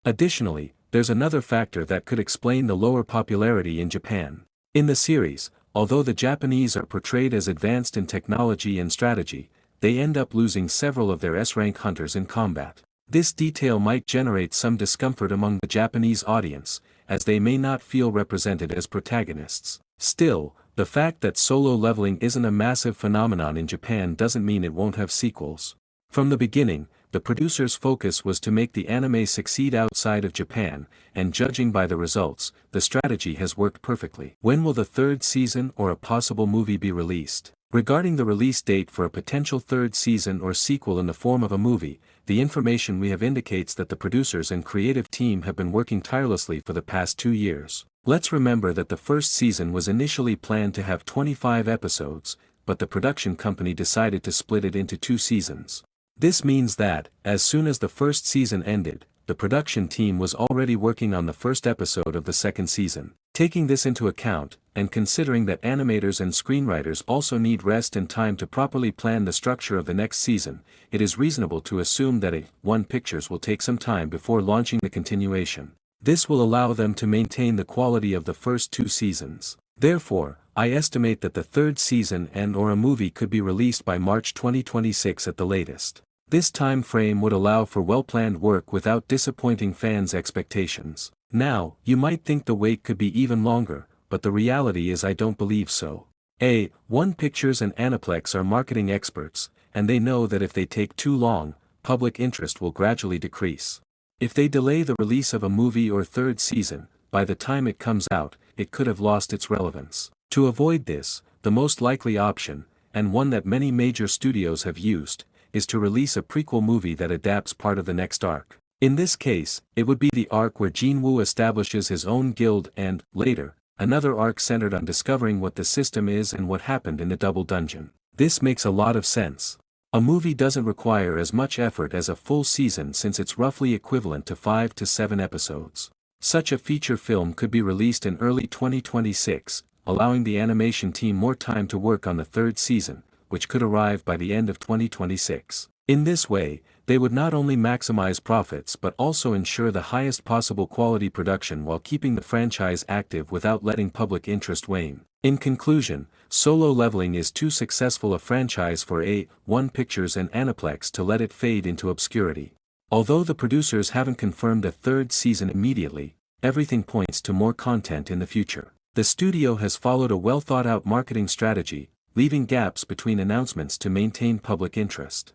Additionally, there's another factor that could explain the lower popularity in Japan. In the series, although the Japanese are portrayed as advanced in technology and strategy, they end up losing several of their S-rank hunters in combat. This detail might generate some discomfort among the Japanese audience, as they may not feel represented as protagonists. Still, the fact that solo leveling isn't a massive phenomenon in Japan doesn't mean it won't have sequels. From the beginning, the producer's focus was to make the anime succeed outside of Japan, and judging by the results, the strategy has worked perfectly. When will the third season or a possible movie be released? Regarding the release date for a potential third season or sequel in the form of a movie, the information we have indicates that the producers and creative team have been working tirelessly for the past 2 years. Let's remember that the first season was initially planned to have 25 episodes, but the production company decided to split it into 2 seasons. This means that, as soon as the first season ended, the production team was already working on the first episode of the second season. Taking this into account, and considering that animators and screenwriters also need rest and time to properly plan the structure of the next season, it is reasonable to assume that A1 Pictures will take some time before launching the continuation. This will allow them to maintain the quality of the first 2 seasons. Therefore, I estimate that the third season and/or a movie could be released by March 2026 at the latest. This time frame would allow for well-planned work without disappointing fans' expectations. Now, you might think the wait could be even longer, but the reality is I don't believe so. A1 Pictures and Aniplex are marketing experts, and they know that if they take too long, public interest will gradually decrease. If they delay the release of a movie or third season, by the time it comes out, it could have lost its relevance. To avoid this, the most likely option, and one that many major studios have used, is to release a prequel movie that adapts part of the next arc. In this case, it would be the arc where Jinwoo establishes his own guild and, later, another arc centered on discovering what the system is and what happened in the Double Dungeon. This makes a lot of sense. A movie doesn't require as much effort as a full season since it's roughly equivalent to 5 to 7 episodes. Such a feature film could be released in early 2026, allowing the animation team more time to work on the third season, which could arrive by the end of 2026. In this way, they would not only maximize profits but also ensure the highest possible quality production while keeping the franchise active without letting public interest wane. In conclusion, Solo Leveling is too successful a franchise for A1 Pictures and Aniplex to let it fade into obscurity. Although the producers haven't confirmed a third season immediately, everything points to more content in the future. The studio has followed a well-thought-out marketing strategy, leaving gaps between announcements to maintain public interest.